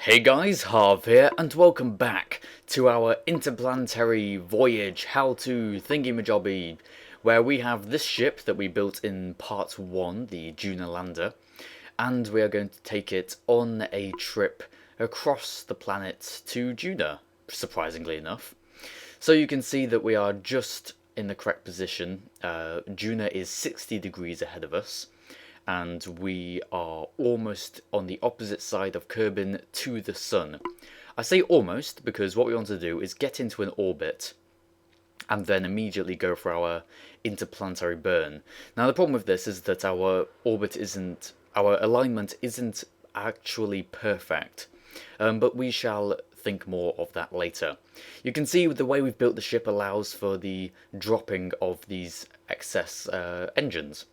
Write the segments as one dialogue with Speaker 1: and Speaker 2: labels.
Speaker 1: Hey guys, Harv here, and welcome back to our interplanetary voyage how-to thingy-majobby, where we have this ship that we built in part 1, the Duna lander, and we are going to take it on a trip across the planet to Duna, surprisingly enough. So you can see that we are just in the correct position. Duna is 60 degrees ahead of us, and we are almost on the opposite side of Kerbal to the Sun. I say almost because what we want to do is get into an orbit and then immediately go for our interplanetary burn. Now the problem with this is that our alignment isn't actually perfect, but we shall think more of that later. You can see the way we've built the ship allows for the dropping of these excess engines.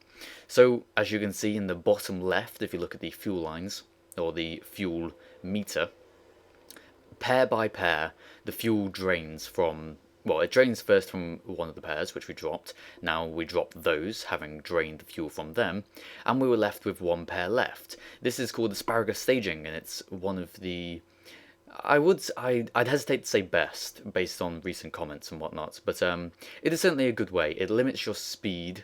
Speaker 1: So, as you can see in the bottom left, if you look at the fuel lines, or the fuel meter, pair by pair, the fuel drains from, well, it drains first from one of the pairs, which we dropped. Now we dropped those, having drained the fuel from them, and we were left with one pair left. This is called asparagus staging, and it's one of the, I'd hesitate to say best, based on recent comments and whatnot, but it is certainly a good way. It limits your speed,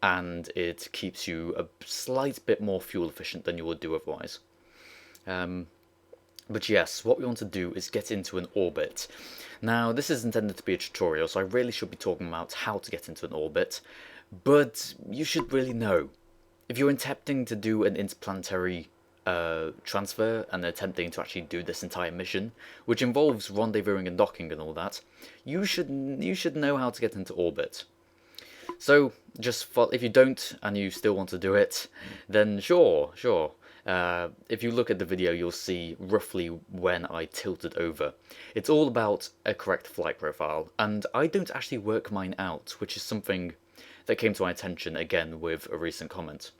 Speaker 1: and it keeps you a slight bit more fuel efficient than you would do otherwise. But yes, what we want to do is get into an orbit. Now, this is intended to be a tutorial, so I really should be talking about how to get into an orbit, but you should really know. If you're attempting to do an interplanetary transfer and attempting to actually do this entire mission, which involves rendezvousing and docking and all that, you should know how to get into orbit. So, if you don't and you still want to do it, then sure. If you look at the video, you'll see roughly when I tilted over. It's all about a correct flight profile, and I don't actually work mine out, which is something that came to my attention again with a recent comment.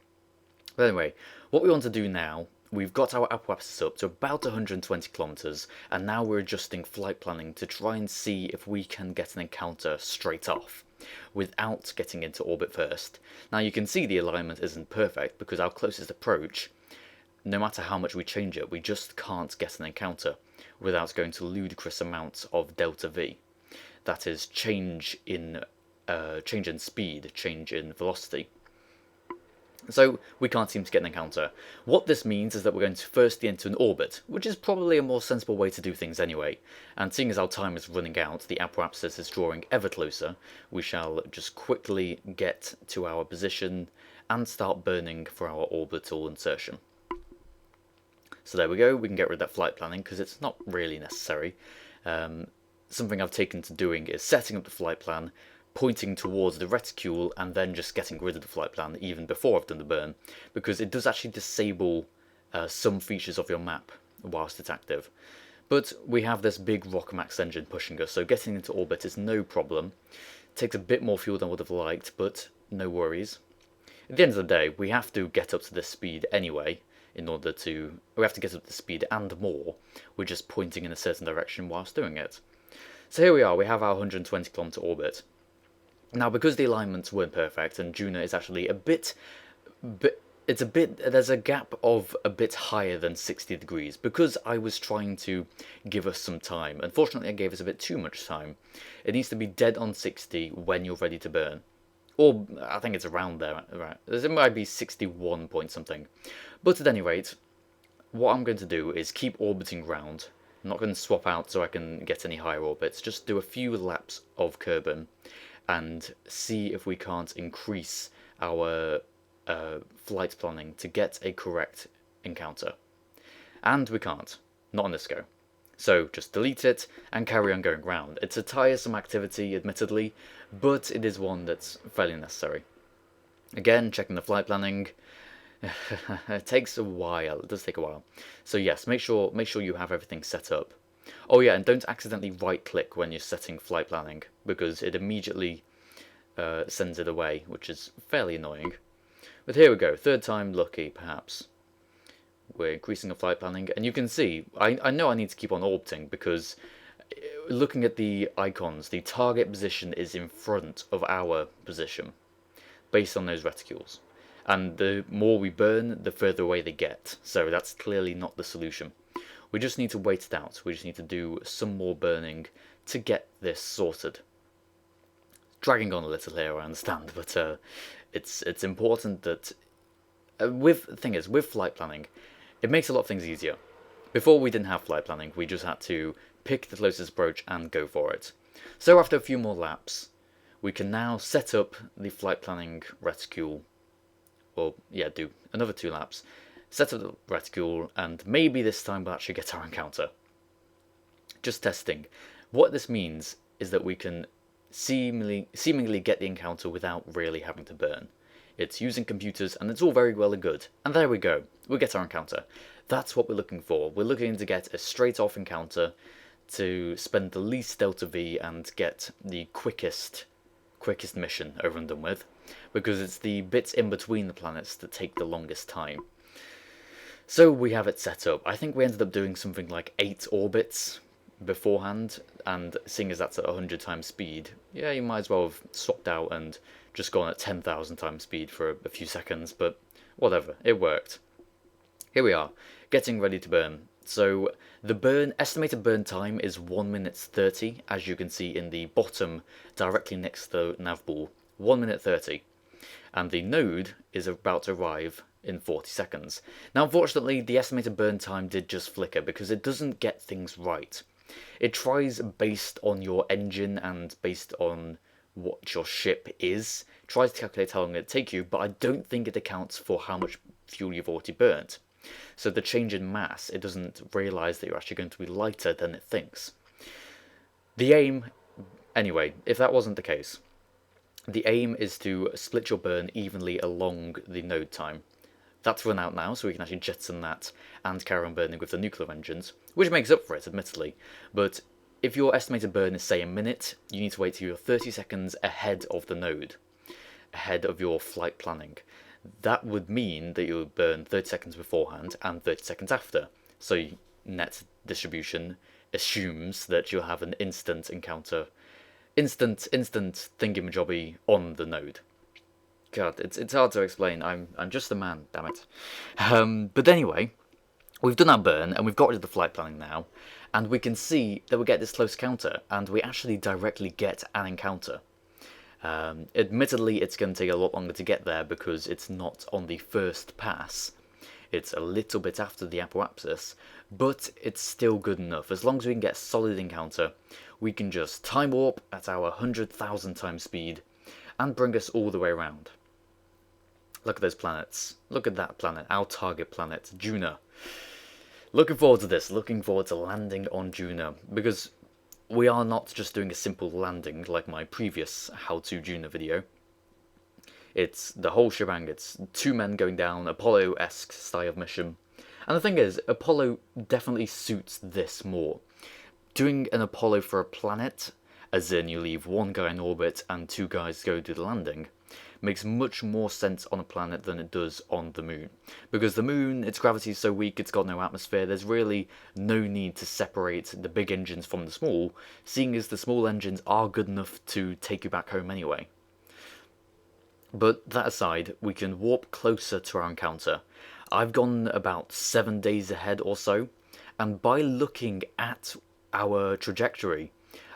Speaker 1: But anyway, what we want to do now, we've got our apparatus up to about 120 kilometers, and now we're adjusting flight planning to try and see if we can get an encounter straight off, without getting into orbit first. Now you can see the alignment isn't perfect because our closest approach, no matter how much we change it, we just can't get an encounter without going to ludicrous amounts of delta V. That is change in speed, change in velocity. So we can't seem to get an encounter. What this means is that we're going to firstly enter an orbit, which is probably a more sensible way to do things anyway. And seeing as our time is running out, the apparatus is drawing ever closer, we shall just quickly get to our position and start burning for our orbital insertion. So there we go, we can get rid of that flight planning because it's not really necessary. Something I've taken to doing is setting up the flight plan, pointing towards the reticule, and then just getting rid of the flight plan even before I've done the burn, because it does actually disable some features of your map whilst it's active. But we have this big Rockamax engine pushing us, so getting into orbit is no problem. It takes a bit more fuel than I would have liked, but no worries. At the end of the day, we have to get up to this speed anyway, we have to get up to the speed and more. We're just pointing in a certain direction whilst doing it. So here we are, we have our 120 kilometer orbit. Now, because the alignments weren't perfect, and Duna is actually there's a gap of a bit higher than 60 degrees, because I was trying to give us some time. Unfortunately, I gave us a bit too much time. It needs to be dead on 60 when you're ready to burn. Or, I think it's around there, right? It might be 61 point something. But at any rate, what I'm going to do is keep orbiting round. I'm not going to swap out so I can get any higher orbits, just do a few laps of Kerbal and see if we can't increase our flight planning to get a correct encounter. And we can't. Not on this go. So just delete it and carry on going round. It's a tiresome activity, admittedly, but it is one that's fairly necessary. Again, checking the flight planning. It takes a while. It does take a while. So yes, make sure you have everything set up. Oh yeah, and don't accidentally right-click when you're setting flight planning, because it immediately sends it away, which is fairly annoying. But here we go, third time lucky, perhaps. We're increasing the flight planning, and you can see, I know I need to keep on orbiting, because looking at the icons, the target position is in front of our position, based on those reticules. And the more we burn, the further away they get, so that's clearly not the solution. We just need to wait it out. We just need to do some more burning to get this sorted. Dragging on a little here, I understand, but it's important that with flight planning, it makes a lot of things easier. Before we didn't have flight planning, we just had to pick the closest approach and go for it. So after a few more laps, we can now set up the flight planning reticule, or yeah, do another 2 laps, set up the reticule, and maybe this time we'll actually get our encounter. Just testing. What this means is that we can seemingly get the encounter without really having to burn. It's using computers, and it's all very well and good. And there we go. We'll get our encounter. That's what we're looking for. We're looking to get a straight-off encounter to spend the least delta V and get the quickest mission over and done with, because it's the bits in between the planets that take the longest time. So we have it set up. I think we ended up doing something like 8 orbits beforehand, and seeing as that's at 100 times speed, yeah, you might as well have swapped out and just gone at 10,000 times speed for a few seconds, but whatever, it worked. Here we are, getting ready to burn. So the estimated burn time is 1 minute 30, as you can see in the bottom directly next to the nav ball, 1 minute 30. And the node is about to arrive in 40 seconds. Now unfortunately the estimated burn time did just flicker because it doesn't get things right. It tries based on your engine and based on what your ship is, tries to calculate how long it'll take you, but I don't think it accounts for how much fuel you've already burnt. So the change in mass, it doesn't realise that you're actually going to be lighter than it thinks. The aim, anyway, if that wasn't the case, the aim is to split your burn evenly along the node time. That's run out now, so we can actually jettison that and carry on burning with the nuclear engines, which makes up for it, admittedly. But if your estimated burn is, say, a minute, you need to wait till you're 30 seconds ahead of the node, ahead of your flight planning. That would mean that you would burn 30 seconds beforehand and 30 seconds after. So net distribution assumes that you'll have an instant encounter, instant thingamajobby on the node. God, it's hard to explain. I'm just a man, damn it. But anyway, we've done our burn and we've got rid of the flight planning now, and we can see that we get this close encounter, and we actually directly get an encounter. Admittedly, it's going to take a lot longer to get there because it's not on the first pass. It's a little bit after the apoapsis, but it's still good enough. As long as we can get a solid encounter, we can just time warp at our 100,000 times speed and bring us all the way around. Look at those planets. Look at that planet, our target planet, Duna. Looking forward to this, looking forward to landing on Duna, because we are not just doing a simple landing like my previous How to Duna video. It's the whole shebang. It's 2 men going down, Apollo-esque style of mission. And the thing is, Apollo definitely suits this more. Doing an Apollo for a planet, as in you leave 1 guy in orbit and 2 guys go do the landing, makes much more sense on a planet than it does on the moon. Because the moon, its gravity is so weak, it's got no atmosphere, there's really no need to separate the big engines from the small, seeing as the small engines are good enough to take you back home anyway. But that aside, we can warp closer to our encounter. I've gone about 7 days ahead or so, and by looking at our trajectory,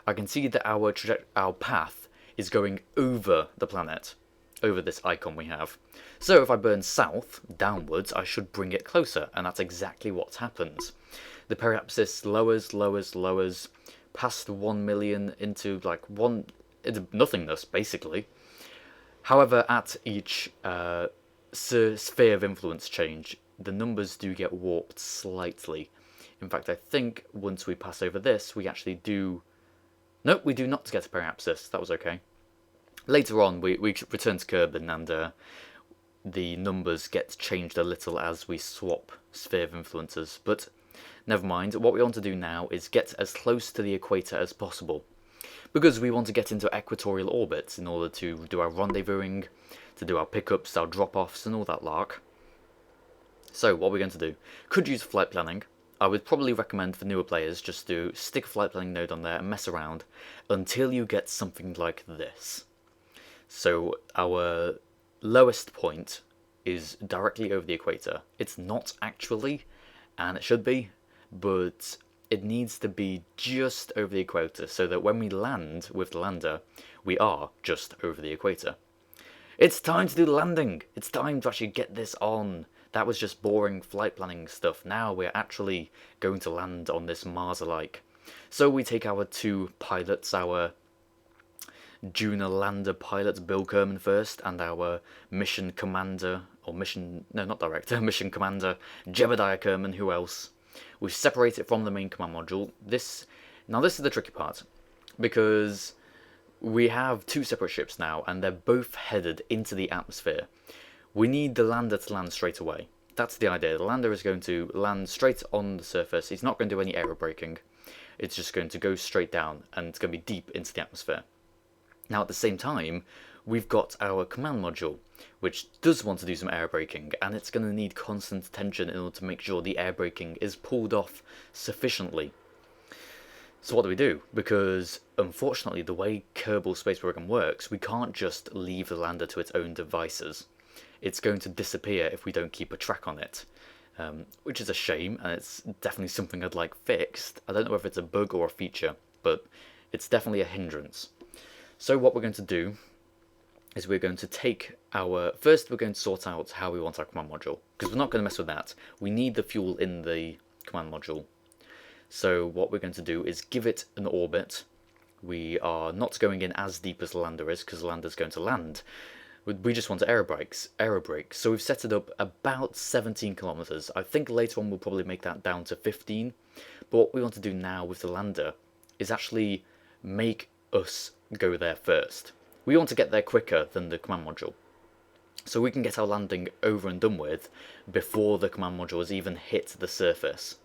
Speaker 1: I can see that our path is going over the planet, over this icon we have. So if I burn south, downwards, I should bring it closer, and that's exactly what happens. The periapsis lowers, past 1 million into into nothingness, basically. However, at each sphere of influence change, the numbers do get warped slightly. In fact, I think once we pass over this, we actually do... Nope, we do not get a periapsis. That was okay. Later on, we return to Kerbal, and the numbers get changed a little as we swap sphere of influences. But never mind, what we want to do now is get as close to the equator as possible, because we want to get into equatorial orbits in order to do our rendezvousing, to do our pickups, our drop-offs, and all that lark. So what we're going to do, could use flight planning. I would probably recommend for newer players just to stick a flight planning node on there and mess around until you get something like this. So our lowest point is directly over the equator. It's not actually, and it should be, but it needs to be just over the equator so that when we land with the lander, we are just over the equator. It's time to do the landing! It's time to actually get this on! That was just boring flight planning stuff. Now we're actually going to land on this Mars-alike. So we take our two pilots, our Duna lander pilot Bill Kerman first, and our mission commander, or mission, no not director, mission commander Jebediah Kerman, who else? We've separated it from the main command module. Now this is the tricky part, because we have two separate ships now, and they're both headed into the atmosphere. We need the lander to land straight away. That's the idea. The lander is going to land straight on the surface. It's not going to do any aerobraking. It's just going to go straight down, and it's going to be deep into the atmosphere. Now at the same time, we've got our command module, which does want to do some aerobraking, and it's going to need constant attention in order to make sure the aerobraking is pulled off sufficiently. So what do we do? Because unfortunately the way Kerbal space program works, we can't just leave the lander to its own devices. It's going to disappear if we don't keep a track on it, which is a shame, and it's definitely something I'd like fixed. I don't know if it's a bug or a feature, but it's definitely a hindrance. So what we're going to do is we're going to take our... First we're going to sort out how we want our command module, because we're not going to mess with that. We need the fuel in the command module. So what we're going to do is give it an orbit. We are not going in as deep as the lander is, because the lander's going to land. We just want aerobrake. So we've set it up about 17 kilometers. I think later on we'll probably make that down to 15. But what we want to do now with the lander is actually make us go there first. We want to get there quicker than the command module, so we can get our landing over and done with before the command module has even hit the surface.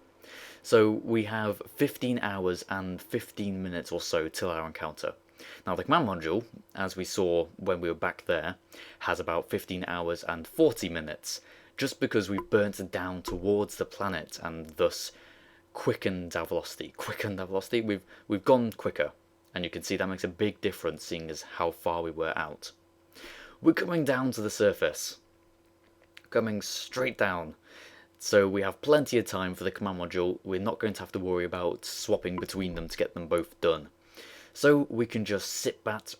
Speaker 1: So we have 15 hours and 15 minutes or so till our encounter. Now the command module, as we saw when we were back there, has about 15 hours and 40 minutes, just because we've burnt it down towards the planet and thus quickened our velocity. We've gone quicker. And you can see that makes a big difference, seeing as how far we were out. We're coming down to the surface. Coming straight down. So we have plenty of time for the command module. We're not going to have to worry about swapping between them to get them both done. So we can just sit back,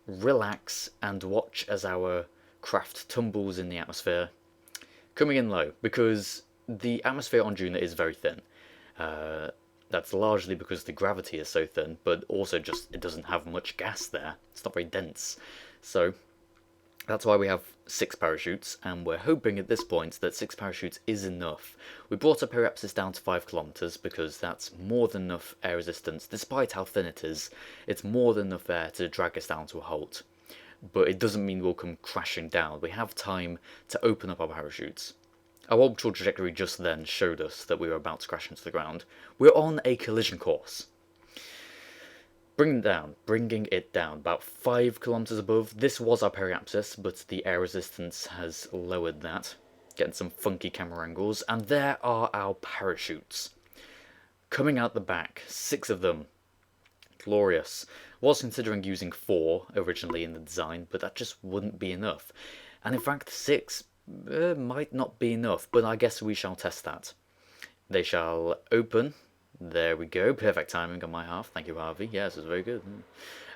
Speaker 1: relax, and watch as our craft tumbles in the atmosphere. Coming in low, because the atmosphere on Duna is very thin. That's largely because the gravity is so thin, but also just it doesn't have much gas there. It's not very dense. So that's why we have 6 parachutes, and we're hoping at this point that 6 parachutes is enough. We brought our periapsis down to 5 kilometers because that's more than enough air resistance. Despite how thin it is, it's more than enough air to drag us down to a halt. But it doesn't mean we'll come crashing down. We have time to open up our parachutes. Our orbital trajectory just then showed us that we were about to crash into the ground. We're on a collision course. Bringing it down about 5 kilometers above. This was our periapsis, but the air resistance has lowered that. Getting some funky camera angles. And there are our parachutes. Coming out the back, 6 of them. Glorious. Was considering using 4 originally in the design, but that just wouldn't be enough. And in fact, 6... might not be enough, but I guess we shall test that. They shall open. There we go. Perfect timing on my half. Thank you, Harvey. Yes, it was very good.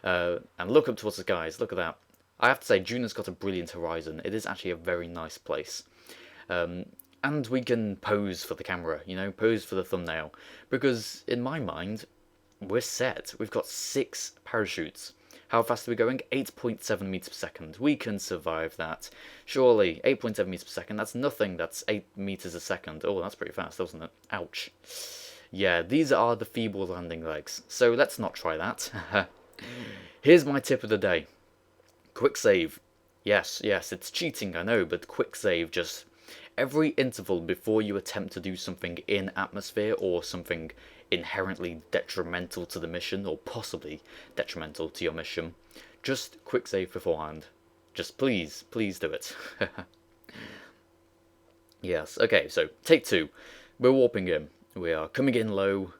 Speaker 1: And look up towards the skies. Look at that. I have to say, Duna's got a brilliant horizon. It is actually a very nice place. And we can pose for the camera, you know, pose for the thumbnail. Because in my mind, we're set. We've got 6 parachutes. How fast are we going? 8.7 meters per second. We can survive that. Surely, 8.7 meters per second, that's nothing. That's 8 meters a second. Oh, that's pretty fast, wasn't it? Ouch. Yeah, these are the feeble landing legs. So let's not try that. Here's my tip of the day. Quick save. Yes, it's cheating, I know, but quick save. Just every interval before you attempt to do something in atmosphere or something inherently detrimental to the mission, or possibly detrimental to your mission, just quick save beforehand. Just please do it. Yes, okay, so take 2. We're warping in. We are coming in low,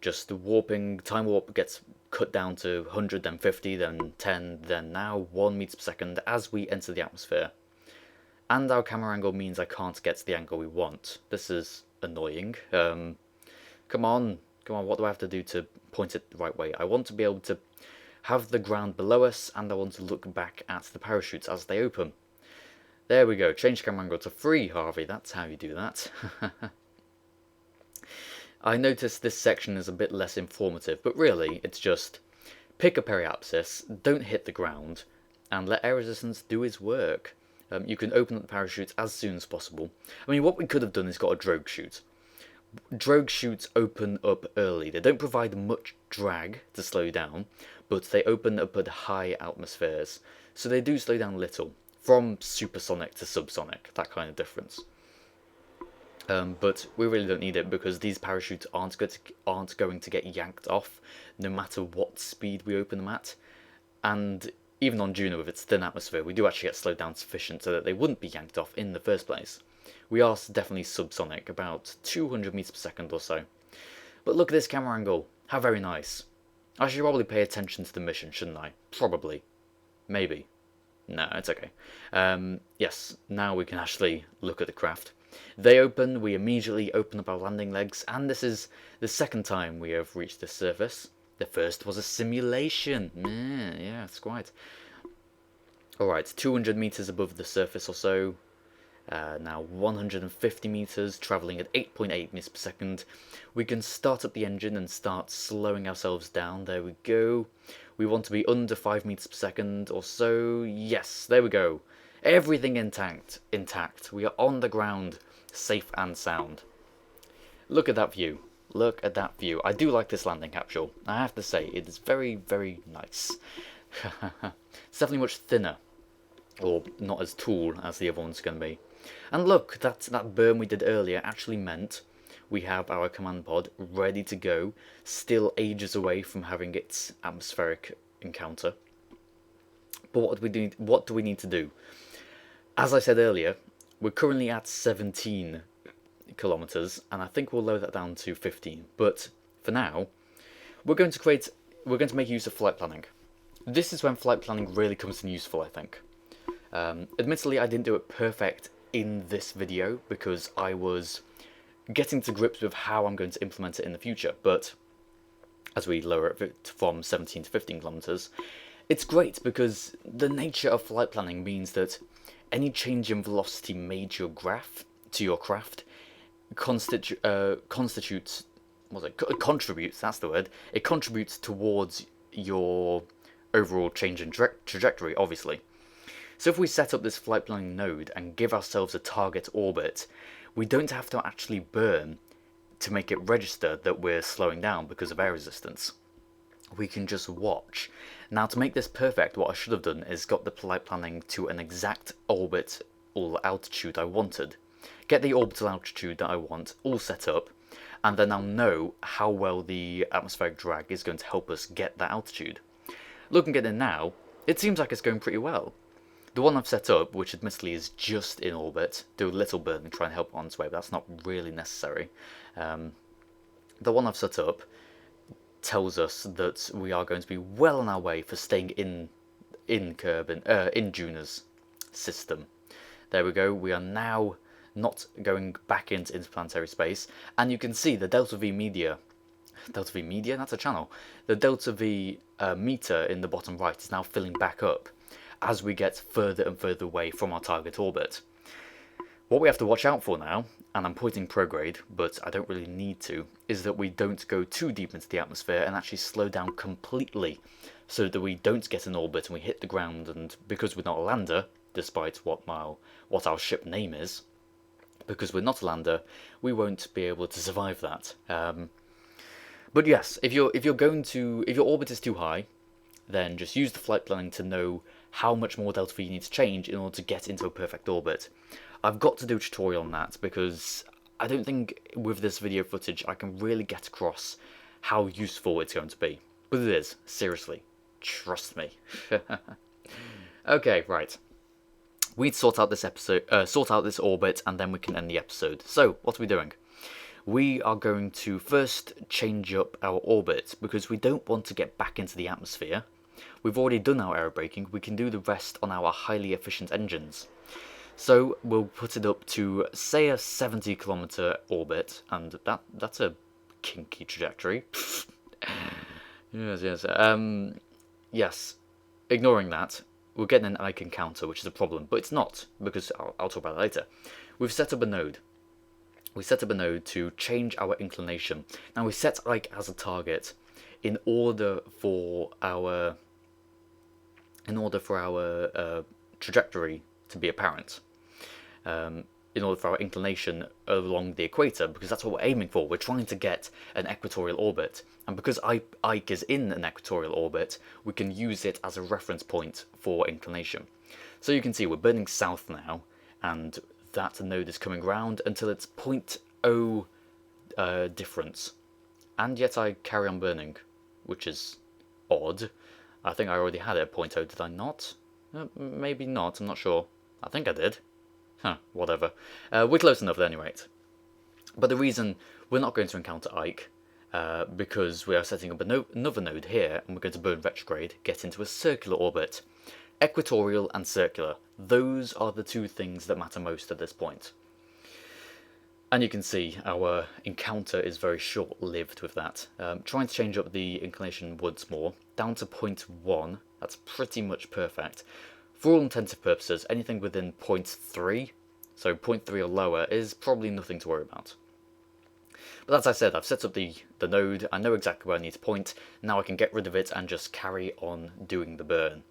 Speaker 1: just warping. Time warp gets cut down to 100, then 50, then 10, then now 1 meter per second as we enter the atmosphere. And our camera angle means I can't get to the angle we want. This is annoying. Come on, what do I have to do to point it the right way? I want to be able to have the ground below us, and I want to look back at the parachutes as they open. There we go, change camera angle to 3, Harvey, that's how you do that. I noticed this section is a bit less informative, but really, it's just pick a periapsis, don't hit the ground, and let air resistance do its work. You can open up the parachutes as soon as possible. I mean, what we could have done is got a drogue chute. Drogue chutes open up early. They don't provide much drag to slow down, but they open up at high atmospheres, so they do slow down a little, from supersonic to subsonic, that kind of difference. But we really don't need it because these parachutes aren't going to get yanked off no matter what speed we open them at. And even on Duna with its thin atmosphere, we do actually get slowed down sufficient so that they wouldn't be yanked off in the first place. We are definitely subsonic, about 200 meters per second or so. But look at this camera angle, how very nice. I should probably pay attention to the mission, shouldn't I? Probably. Maybe. No, it's okay. Yes, now we can actually look at the craft. They open, we immediately open up our landing legs, and this is the second time we have reached this surface. The first was a simulation. Yeah, it's quite. Alright, 200 meters above the surface or so. Now 150 meters, travelling at 8.8 meters per second. We can start up the engine and start slowing ourselves down. There we go. We want to be under 5 meters per second or so. Yes, there we go. Everything intact. We are on the ground, safe and sound. Look at that view. Look at that view. I do like this landing capsule. I have to say, it is very, very nice. It's definitely much thinner, or not as tall as the other one's going to be. And look, that burn we did earlier actually meant we have our command pod ready to go, still ages away from having its atmospheric encounter. But what do we need to do? As I said earlier, we're currently at 17 kilometers, and I think we'll lower that down to 15. But for now, we're going to make use of flight planning. This is when flight planning really comes in useful, I think. Admittedly, I didn't do it perfect in this video because I was getting to grips with how I'm going to implement it in the future. But as we lower it from 17 to 15 kilometers, it's great because the nature of flight planning means that any change in velocity made to your craft contributes, that's the word, it contributes towards your overall change in trajectory, obviously. So if we set up this flight planning node and give ourselves a target orbit, we don't have to actually burn to make it register that we're slowing down because of air resistance. We can just watch. Now, to make this perfect, what I should have done is got the flight planning to an exact orbit or altitude I wanted. Get the orbital altitude that I want all set up, and then I'll know how well the atmospheric drag is going to help us get that altitude. Looking at it now, it seems like it's going pretty well. The one I've set up, which admittedly is just in orbit, do a little burn and try and help it on its way, but that's not really necessary. The one I've set up tells us that we are going to be well on our way for staying in Duna's system. There we go. We are now not going back into interplanetary space, and you can see the Delta V media. Delta V media? That's a channel. The Delta V meter in the bottom right is now filling back up as we get further and further away from our target orbit. What we have to watch out for now, and I'm pointing prograde, but I don't really need to, is that we don't go too deep into the atmosphere and actually slow down completely, so that we don't get in orbit and we hit the ground, and because we're not a lander, despite what our ship name is, because we're not a lander, we won't be able to survive that. But yes, if your orbit is too high, then just use the flight planning to know how much more delta V you need to change in order to get into a perfect orbit. I've got to do a tutorial on that because I don't think with this video footage I can really get across how useful it's going to be. But it is, seriously. Trust me. Okay, right. We'd sort out this orbit, and then we can end the episode. So, what are we doing? We are going to first change up our orbit because we don't want to get back into the atmosphere. We've already done our aerobraking. We can do the rest on our highly efficient engines. So we'll put it up to, say, a 70-kilometer orbit, and that's a kinky trajectory. Yes. Yes. Ignoring that, we're getting an Ike encounter, which is a problem, but it's not, because I'll talk about it later. We've set up a node. We set up a node to change our inclination. Now we set Ike as a target in order for our trajectory to be apparent. In order for our inclination along the equator, because that's what we're aiming for. We're trying to get an equatorial orbit, and because Ike is in an equatorial orbit, we can use it as a reference point for inclination. So you can see we're burning south now, and that node is coming round until it's 0.0 difference. And yet I carry on burning, which is odd. I think I already had it at 0.0, did I not? Maybe not, I'm not sure. I think I did. Huh, whatever. We're close enough at any rate. But the reason we're not going to encounter Ike, because we are setting up another node here, and we're going to burn retrograde, get into a circular orbit. Equatorial and circular. Those are the two things that matter most at this point. And you can see our encounter is very short-lived with that. Trying to change up the inclination once more, down to 0.1. That's pretty much perfect. For all intensive purposes, anything within 0.3, so 0.3 or lower, is probably nothing to worry about. But as I said, I've set up the node, I know exactly where I need to point, now I can get rid of it and just carry on doing the burn.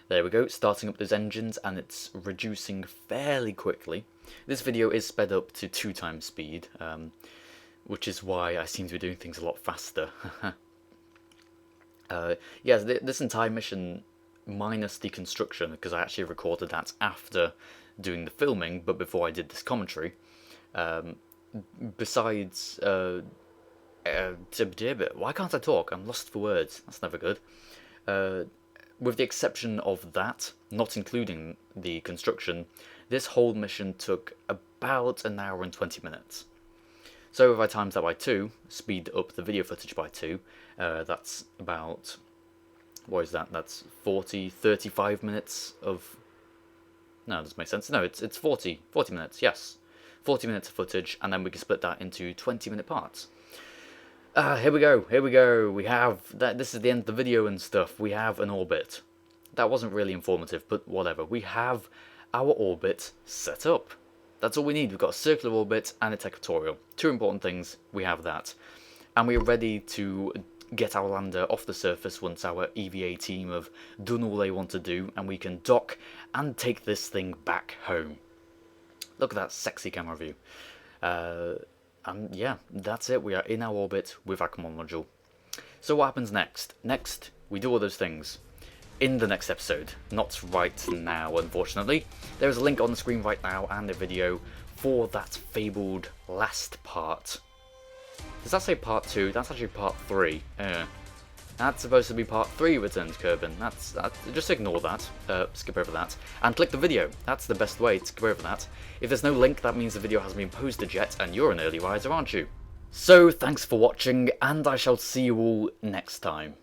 Speaker 1: There we go, starting up those engines, and it's reducing fairly quickly. This video is sped up to 2 times speed, which is why I seem to be doing things a lot faster. Yes, this entire mission, minus the construction, because I actually recorded that after doing the filming, but before I did this commentary. Besides, why can't I talk? I'm lost for words. That's never good. With the exception of that, not including the construction, this whole mission took about an hour and 20 minutes. So if I times that by 2, speed up the video footage by 2, that's about... what is that? That's 35 minutes of... No, that doesn't make sense. No, it's 40 minutes, yes. 40 minutes of footage, and then we can split that into 20-minute parts. Here we go. We have... this is the end of the video and stuff. We have an orbit. That wasn't really informative, but whatever. We have our orbit set up. That's all we need. We've got a circular orbit, and it's equatorial. 2 important things. We have that. And we're ready to get our lander off the surface once our EVA team have done all they want to do, and we can dock and take this thing back home. Look at that sexy camera view. And yeah, that's it. We are in our orbit with our command module. So what happens next? Next, we do all those things in the next episode. Not right now, unfortunately. There is a link on the screen right now and a video for that fabled last part. Does that say part 2? That's actually part 3. That's supposed to be part 3, Return to Kerbal. That's just ignore that. Skip over that. And click the video. That's the best way to skip over that. If there's no link, that means the video hasn't been posted yet, and you're an early riser, aren't you? So, thanks for watching, and I shall see you all next time.